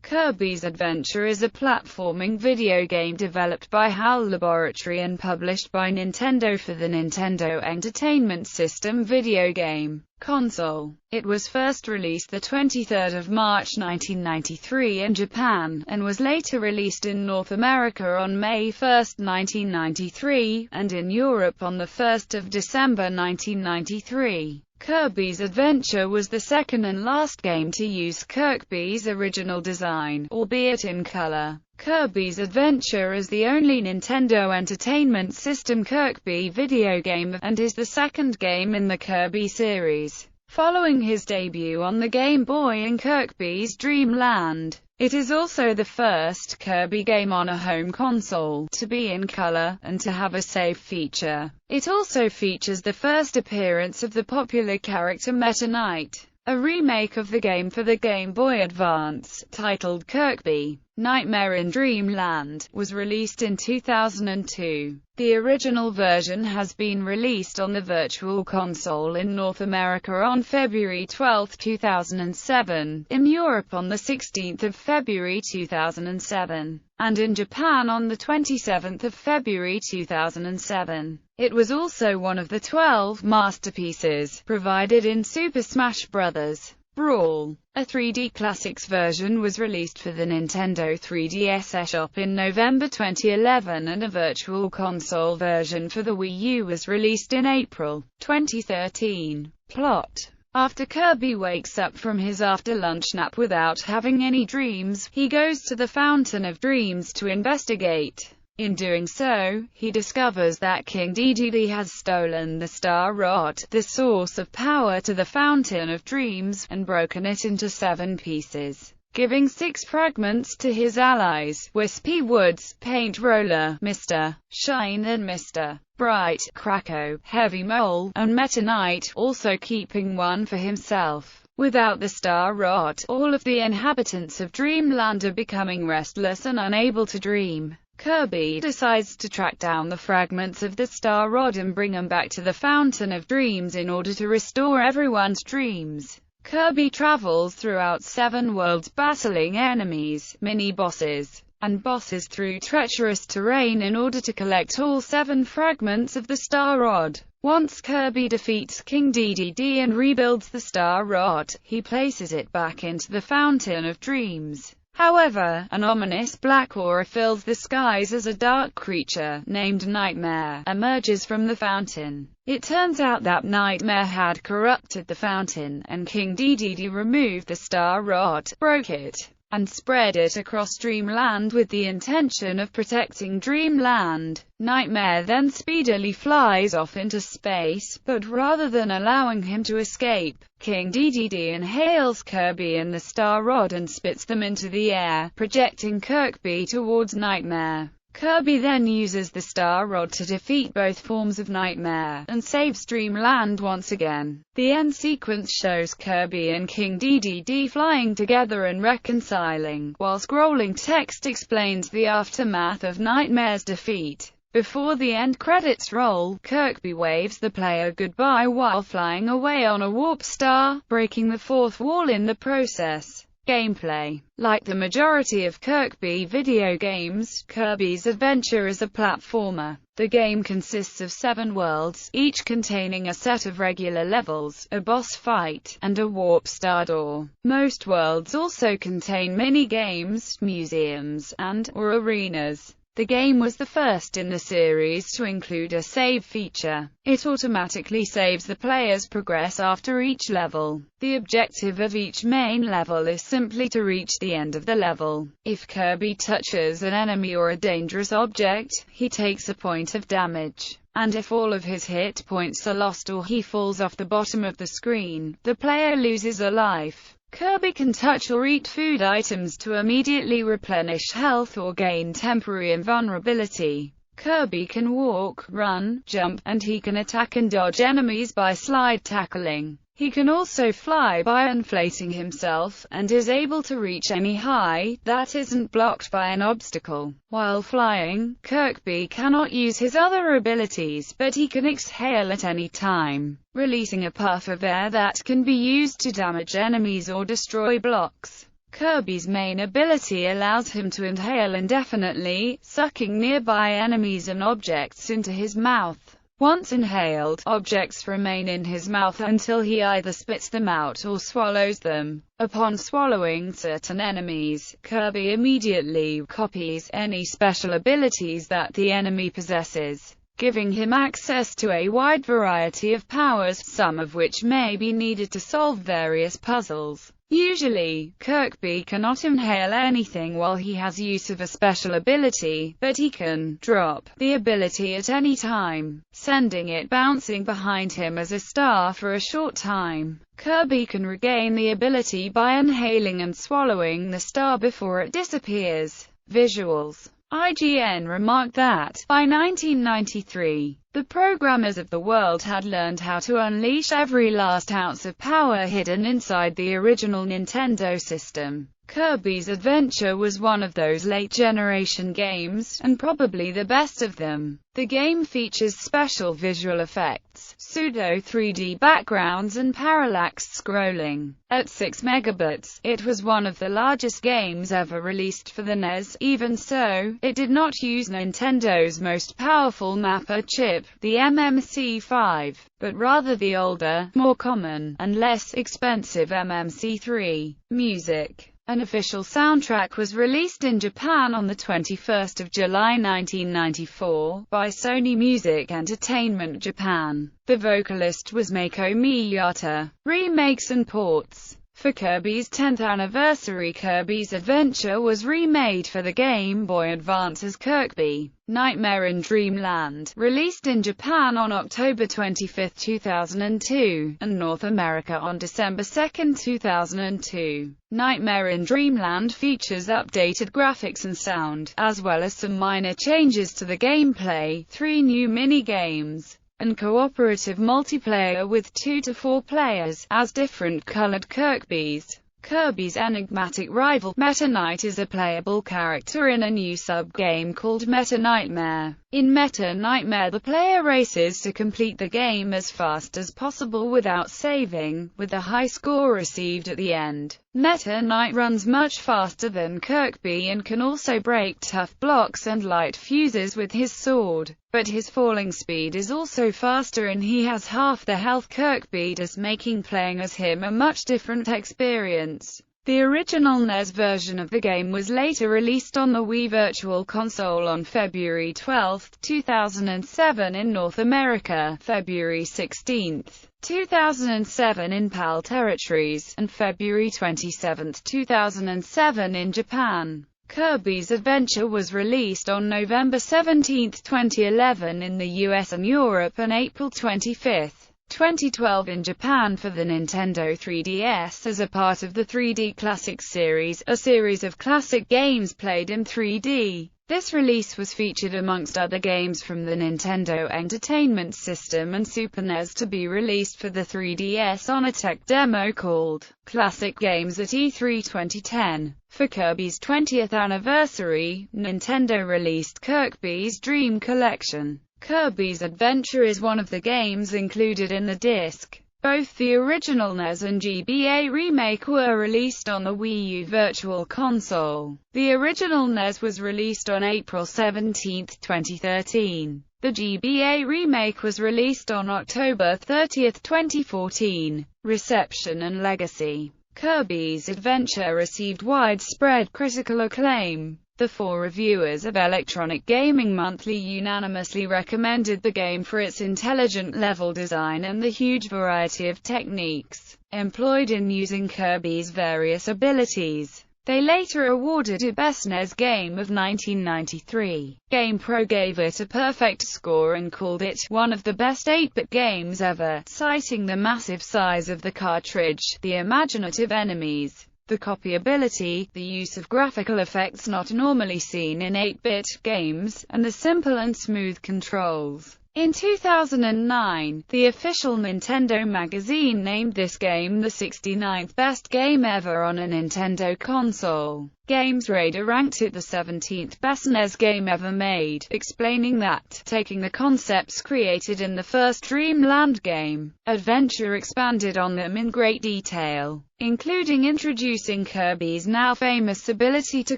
Kirby's Adventure is a platforming video game developed by HAL Laboratory and published by Nintendo for the Nintendo Entertainment System video game console. It was first released the 23rd of March 1993 in Japan, and was later released in North America on May 1, 1993, and in Europe on the 1st of December 1993. Kirby's Adventure was the second and last game to use Kirby's original design, albeit in color. Kirby's Adventure is the only Nintendo Entertainment System Kirby video game, and is the second game in the Kirby series, following his debut on the Game Boy in Kirby's Dream Land. It is also the first Kirby game on a home console to be in color, and to have a save feature. It also features the first appearance of the popular character Meta Knight. A remake of the game for the Game Boy Advance, titled Kirby Nightmare in Dreamland, was released in 2002. The original version has been released on the Virtual Console in North America on February 12, 2007, in Europe on the 16th of February 2007, and in Japan on the 27th of February 2007. It was also one of the 12 masterpieces provided in Super Smash Bros. Brawl. A 3D Classics version was released for the Nintendo 3DS eShop in November 2011, and a Virtual Console version for the Wii U was released in April 2013. Plot: after Kirby wakes up from his after-lunch nap without having any dreams, he goes to the Fountain of Dreams to investigate. In doing so, he discovers that King Dedede has stolen the Star Rod, the source of power to the Fountain of Dreams, and broken it into 7 pieces, giving 6 fragments to his allies, Wispy Woods, Paint Roller, Mr. Shine and Mr. Bright, Kracko, Heavy Mole, and Meta Knight, also keeping one for himself. Without the Star Rod, all of the inhabitants of Dreamland are becoming restless and unable to dream. Kirby decides to track down the fragments of the Star Rod and bring them back to the Fountain of Dreams in order to restore everyone's dreams. Kirby travels throughout 7 worlds, battling enemies, mini-bosses, and bosses through treacherous terrain in order to collect all 7 fragments of the Star Rod. Once Kirby defeats King Dedede and rebuilds the Star Rod, he places it back into the Fountain of Dreams. However, an ominous black aura fills the skies as a dark creature, named Nightmare, emerges from the fountain. It turns out that Nightmare had corrupted the fountain, and King Dedede removed the Star Rod, broke it, and spread it across Dreamland with the intention of protecting Dreamland. Nightmare then speedily flies off into space, but rather than allowing him to escape, King Dedede inhales Kirby and the Star Rod and spits them into the air, projecting Kirby towards Nightmare. Kirby then uses the Star Rod to defeat both forms of Nightmare, and saves Dreamland once again. The end sequence shows Kirby and King Dedede flying together and reconciling, while scrolling text explains the aftermath of Nightmare's defeat. Before the end credits roll, Kirby waves the player goodbye while flying away on a warp star, breaking the 4th wall in the process. Gameplay: like the majority of Kirby video games, Kirby's Adventure is a platformer. The game consists of 7 worlds, each containing a set of regular levels, a boss fight, and a warp star door. Most worlds also contain mini-games, museums, and/or arenas. The game was the first in the series to include a save feature. It automatically saves the player's progress after each level. The objective of each main level is simply to reach the end of the level. If Kirby touches an enemy or a dangerous object, he takes a point of damage. And if all of his hit points are lost or he falls off the bottom of the screen, the player loses a life. Kirby can touch or eat food items to immediately replenish health or gain temporary invulnerability. Kirby can walk, run, jump, and he can attack and dodge enemies by slide tackling. He can also fly by inflating himself, and is able to reach any height that isn't blocked by an obstacle. While flying, Kirby cannot use his other abilities, but he can exhale at any time, releasing a puff of air that can be used to damage enemies or destroy blocks. Kirby's main ability allows him to inhale indefinitely, sucking nearby enemies and objects into his mouth. Once inhaled, objects remain in his mouth until he either spits them out or swallows them. Upon swallowing certain enemies, Kirby immediately copies any special abilities that the enemy possesses, giving him access to a wide variety of powers, some of which may be needed to solve various puzzles. Usually, Kirby cannot inhale anything while he has use of a special ability, but he can drop the ability at any time, sending it bouncing behind him as a star for a short time. Kirby can regain the ability by inhaling and swallowing the star before it disappears. Visuals. IGN remarked that, by 1993, the programmers of the world had learned how to unleash every last ounce of power hidden inside the original Nintendo system. Kirby's Adventure was one of those late-generation games, and probably the best of them. The game features special visual effects, pseudo-3D backgrounds and parallax scrolling. At 6 megabits, it was one of the largest games ever released for the NES. Even so, it did not use Nintendo's most powerful mapper chip, the MMC5, but rather the older, more common, and less expensive MMC3. Music. An official soundtrack was released in Japan on the 21st of July 1994, by Sony Music Entertainment Japan. The vocalist was Mako Miyata. Remakes and ports. For Kirby's 10th anniversary, Kirby's Adventure was remade for the Game Boy Advance as Kirby Nightmare in Dreamland, released in Japan on October 25, 2002, and North America on December 2, 2002. Nightmare in Dreamland features updated graphics and sound, as well as some minor changes to the gameplay, 3 new mini-games, and cooperative multiplayer with 2 to 4 players, as different colored Kirbys. Kirby's enigmatic rival, Meta Knight, is a playable character in a new sub-game called Meta Nightmare. In Meta Nightmare, the player races to complete the game as fast as possible without saving, with a high score received at the end. Meta Knight runs much faster than Kirby and can also break tough blocks and light fuses with his sword, but his falling speed is also faster and he has half the health Kirby does, making playing as him a much different experience. The original NES version of the game was later released on the Wii Virtual Console on February 12, 2007 in North America, February 16, 2007 in PAL territories, and February 27, 2007 in Japan. Kirby's Adventure was released on November 17, 2011 in the US and Europe, and April 25, 2012 in Japan for the Nintendo 3DS as a part of the 3D Classics series, a series of classic games played in 3D. This release was featured amongst other games from the Nintendo Entertainment System and Super NES to be released for the 3DS on a tech demo called Classic Games at E3 2010. For Kirby's 20th anniversary, Nintendo released Kirby's Dream Collection. Kirby's Adventure is one of the games included in the disc. Both the original NES and GBA remake were released on the Wii U Virtual Console. The original NES was released on April 17, 2013. The GBA remake was released on October 30, 2014. Reception and legacy. Kirby's Adventure received widespread critical acclaim. The 4 reviewers of Electronic Gaming Monthly unanimously recommended the game for its intelligent level design and the huge variety of techniques employed in using Kirby's various abilities. They later awarded it Best NES Game of 1993. GamePro gave it a perfect score and called it one of the best 8-bit games ever, citing the massive size of the cartridge, the imaginative enemies, the copyability, the use of graphical effects not normally seen in 8-bit games, and the simple and smooth controls. In 2009, the official Nintendo magazine named this game the 69th best game ever on a Nintendo console. GamesRadar ranked it the 17th best NES game ever made, explaining that, taking the concepts created in the first Dreamland game, Adventure expanded on them in great detail, including introducing Kirby's now famous ability to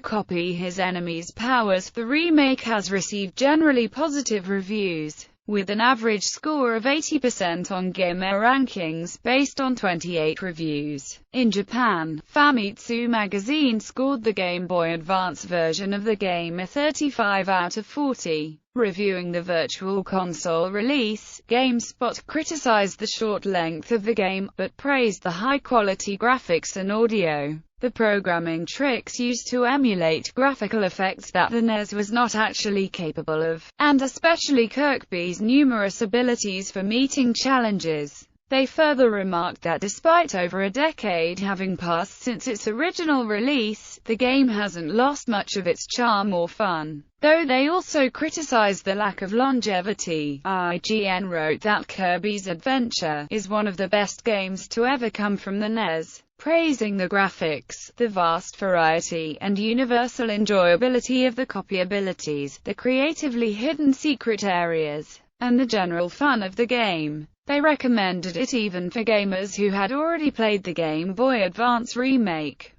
copy his enemies' powers. The remake has received generally positive reviews, with an average score of 80% on Gamer rankings, based on 28 reviews. In Japan, Famitsu magazine scored the Game Boy Advance version of the game a 35 out of 40. Reviewing the Virtual Console release, GameSpot criticized the short length of the game, but praised the high-quality graphics and audio. The programming tricks used to emulate graphical effects that the NES was not actually capable of, and especially Kirby's numerous abilities for meeting challenges. They further remarked that despite over a decade having passed since its original release, the game hasn't lost much of its charm or fun. Though they also criticized the lack of longevity. IGN wrote that Kirby's Adventure is one of the best games to ever come from the NES, praising the graphics, the vast variety and universal enjoyability of the copy abilities, the creatively hidden secret areas, and the general fun of the game. They recommended it even for gamers who had already played the Game Boy Advance remake.